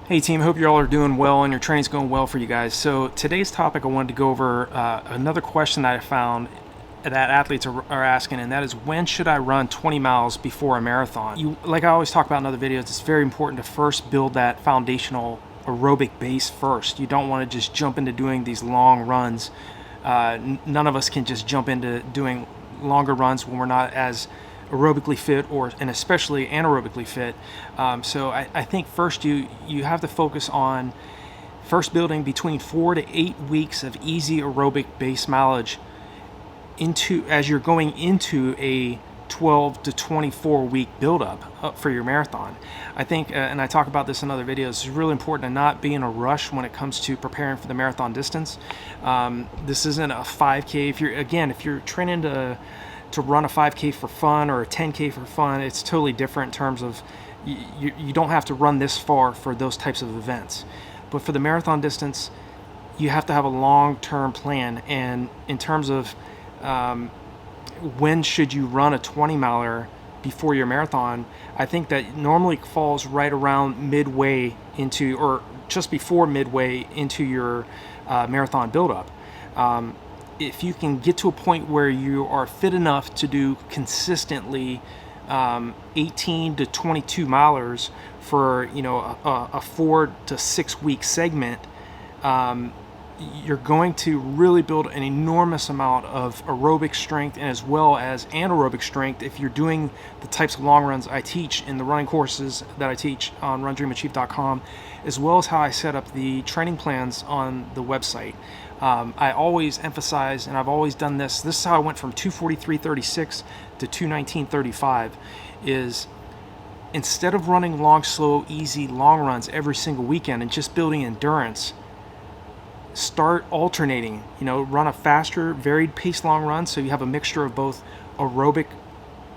Hey team, hope you all are doing well and your training's going well for you guys. So today's topic, I wanted to go over another question that I found that athletes are asking, and that is, when should I run 20 miles before a marathon? Like I always talk about in other videos, it's very important to first build that foundational aerobic base first. You don't want to just jump into doing these long runs. None of us can just jump into doing longer runs when we're not as aerobically fit and especially anaerobically fit. So I think first you have to focus on first building between 4 to 8 weeks of easy aerobic base mileage as you're going into a 12 to 24 week buildup for your marathon. I think, and I talk about this in other videos, it's really important to not be in a rush when it comes to preparing for the marathon distance. This isn't a 5K. If you're training to run a 5K for fun or a 10K for fun, it's totally different in terms of you don't have to run this far for those types of events. But for the marathon distance, you have to have a long-term plan. And in terms of when should you run a 20 miler before your marathon, I think that normally falls right around midway into, or just before midway into your marathon buildup. If you can get to a point where you are fit enough to do consistently 18 to 22 milers for a 4 to 6 week segment, you're going to really build an enormous amount of aerobic strength and as well as anaerobic strength if you're doing the types of long runs I teach in the running courses that I teach on RunDreamAchieve.com, as well as how I set up the training plans on the website. I always emphasize, and I've always done this is how I went from 243.36 to 219.35, is instead of running long, slow, easy, long runs every single weekend and just building endurance, start alternating. Run a faster, varied pace long run so you have a mixture of both aerobic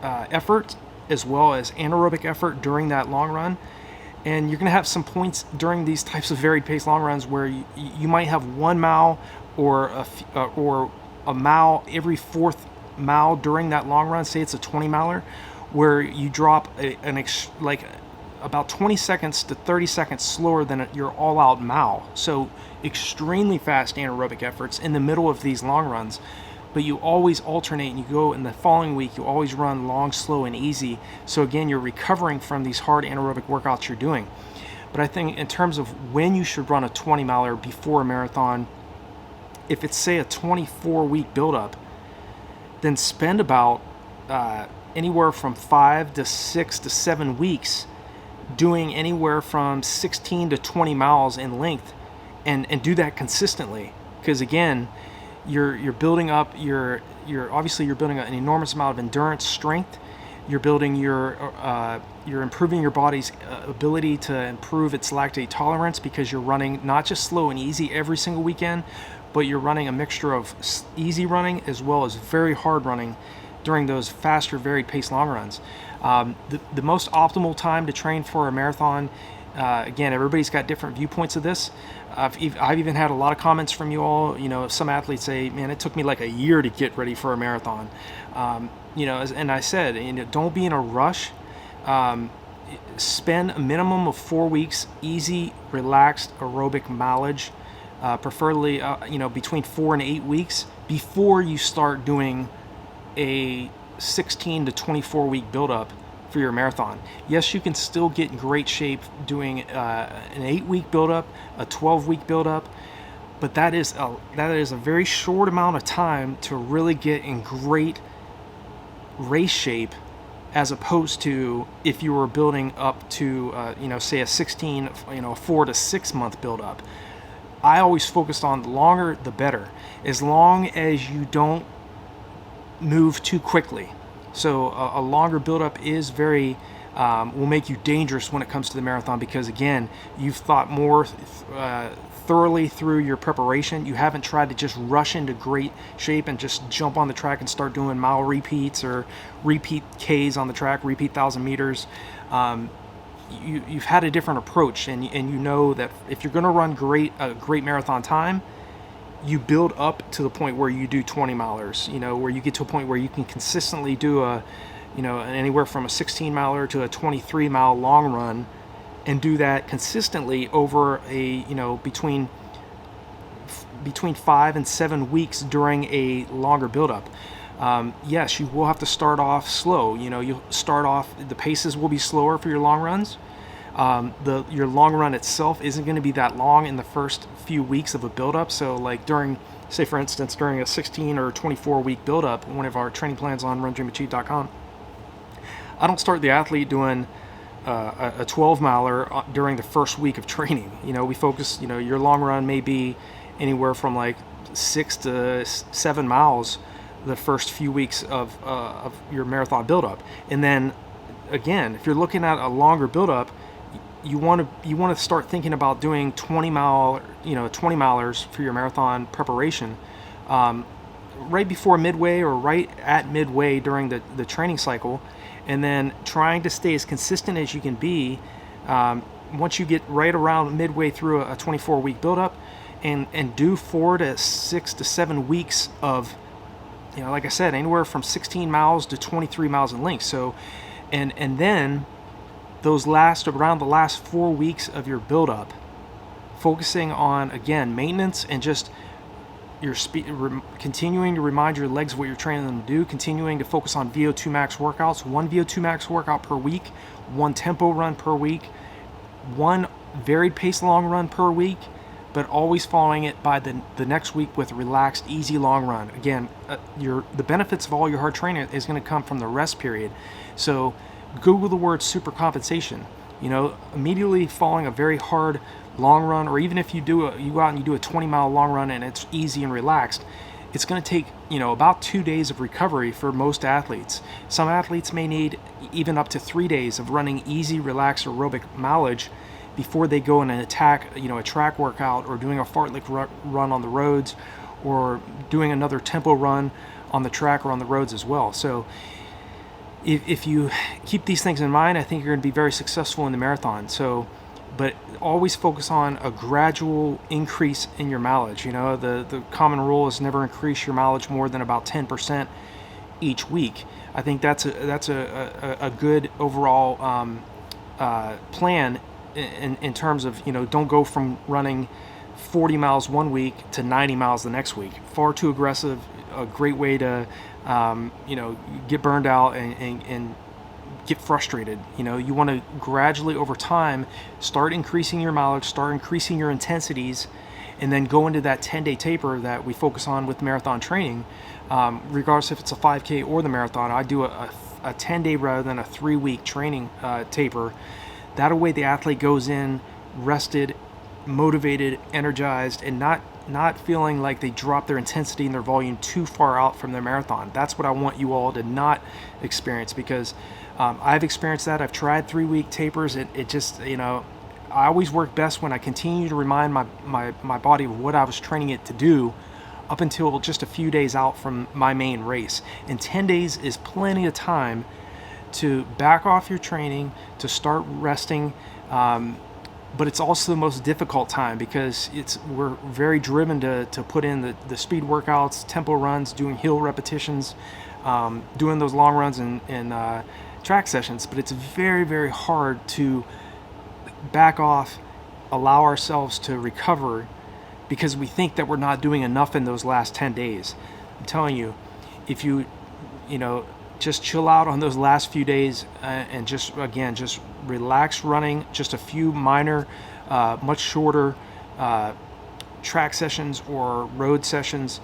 effort as well as anaerobic effort during that long run. And you're going to have some points during these types of varied pace long runs where you might have 1 mile or a mile every fourth mile during that long run. Say it's a 20 miler, where you drop about 20 seconds to 30 seconds slower than your all-out mile. So extremely fast anaerobic efforts in the middle of these long runs. But you always alternate, and you go in the following week, you always run long, slow, and easy. So again, you're recovering from these hard anaerobic workouts you're doing. But I think in terms of when you should run a 20 miler before a marathon, if it's say a 24-week buildup, then spend about anywhere from 5 to 6 to 7 weeks doing anywhere from 16 to 20 miles in length, and do that consistently. Because again, you're building up you're building an enormous amount of endurance strength. You're building you're improving your body's ability to improve its lactate tolerance, because you're running not just slow and easy every single weekend, but you're running a mixture of easy running as well as very hard running during those faster varied pace long runs. The most optimal time to train for a marathon, again, everybody's got different viewpoints of this. I've even had a lot of comments from you all. Some athletes say, man, it took me like a year to get ready for a marathon. And I said, don't be in a rush. Spend a minimum of 4 weeks, easy, relaxed aerobic mileage, preferably, between 4 and 8 weeks before you start doing a 16 to 24 week buildup for your marathon. Yes, you can still get in great shape doing an 8-week buildup, a 12-week buildup, but that is a very short amount of time to really get in great race shape, as opposed to if you were building up to say a 16, 4 to 6 month buildup. I always focused on the longer the better, as long as you don't move too quickly. So a longer buildup is will make you dangerous when it comes to the marathon, because again, you've thought more thoroughly through your preparation. You haven't tried to just rush into great shape and just jump on the track and start doing mile repeats or repeat Ks on the track, repeat 1,000 meters. You've had a different approach, and you know that if you're going to run a great marathon time, you build up to the point where you do 20 milers, where you get to a point where you can consistently do anywhere from a 16 miler to a 23 mile long run and do that consistently over a, between 5 and 7 weeks during a longer buildup. Yes, you will have to start off slow. You'll start off, the paces will be slower for your long runs. Your long run itself isn't going to be that long in the first few weeks of a buildup. So like say for instance, during a 16 or 24 week buildup, one of our training plans on RunDreamAchieve.com, I don't start the athlete doing a 12 miler during the first week of training. We focus, your long run may be anywhere from like 6 to 7 miles the first few weeks of your marathon buildup. And then again, if you're looking at a longer buildup, you want to start thinking about doing 20 milers for your marathon preparation right before midway or right at midway during the training cycle, and then trying to stay as consistent as you can be once you get right around midway through a 24-week buildup, and do 4 to 6 to 7 weeks of, like I said, anywhere from 16 miles to 23 miles in length. So, and then around the last 4 weeks of your buildup, focusing on, again, maintenance and just your speed, continuing to remind your legs what you're training them to do, continuing to focus on VO2 max workouts, 1 VO2 max workout per week, 1 tempo run per week, 1 varied pace long run per week, but always following it by the next week with a relaxed, easy long run. Again, the benefits of all your hard training is going to come from the rest period. So Google the word super compensation. Immediately following a very hard long run, or even if you go out and you do a 20-mile long run and it's easy and relaxed, it's going to take about 2 days of recovery for most athletes. Some athletes may need even up to 3 days of running easy, relaxed aerobic mileage before they go and attack a track workout, or doing a fartlek run on the roads, or doing another tempo run on the track or on the roads as well. So if you keep these things in mind, I think you're going to be very successful in the marathon. So, but always focus on a gradual increase in your mileage. The common rule is never increase your mileage more than about 10% each week. I think that's a good overall plan in terms of, don't go from running 40 miles one week to 90 miles the next week. Far too aggressive. A great way to get burned out and get frustrated. You want to gradually over time start increasing your mileage, start increasing your intensities, and then go into that 10-day taper that we focus on with marathon training. Regardless if it's a 5K or the marathon, I do a 10-day rather than a 3-week training taper. That way the athlete goes in rested, motivated, energized, and not feeling like they drop their intensity and their volume too far out from their marathon. That's what I want you all to not experience, because I've experienced that. I've tried 3-week tapers. It just, I always work best when I continue to remind my body of what I was training it to do up until just a few days out from my main race. And 10 days is plenty of time to back off your training, to start resting, but it's also the most difficult time, because we're very driven to put in the speed workouts, tempo runs, doing hill repetitions, doing those long runs and track sessions. But it's very, very hard to back off, allow ourselves to recover, because we think that we're not doing enough in those last 10 days. I'm telling you, if you just chill out on those last few days and just relax running, just a few minor, much shorter track sessions or road sessions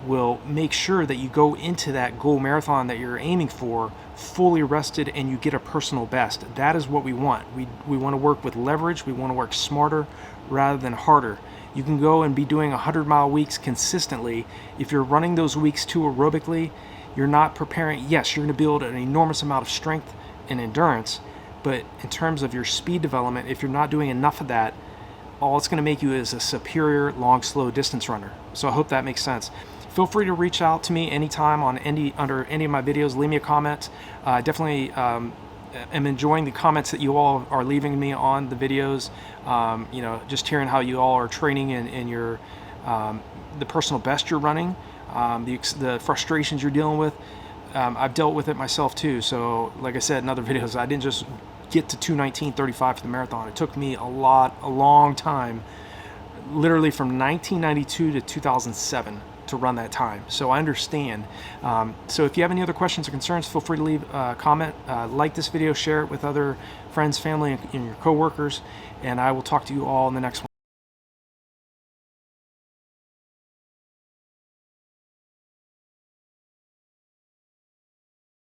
will make sure that you go into that goal marathon that you're aiming for fully rested and you get a personal best. That is what we want. We want to work with leverage. We want to work smarter rather than harder. You can go and be doing 100-mile weeks consistently. If you're running those weeks too aerobically, you're not preparing. Yes, you're going to build an enormous amount of strength and endurance, but in terms of your speed development, if you're not doing enough of that, all it's going to make you is a superior long, slow distance runner. So I hope that makes sense. Feel free to reach out to me anytime under any of my videos. Leave me a comment. Definitely am enjoying the comments that you all are leaving me on the videos. Just hearing how you all are training and your the personal best you're running. The frustrations you're dealing with, I've dealt with it myself too. So like I said in other videos, I didn't just get to 2:19:35 for the marathon. It took me a long time, literally from 1992 to 2007 to run that time. So I understand. So if you have any other questions or concerns, feel free to leave a comment, like this video, share it with other friends, family, and your coworkers, and I will talk to you all in the next one.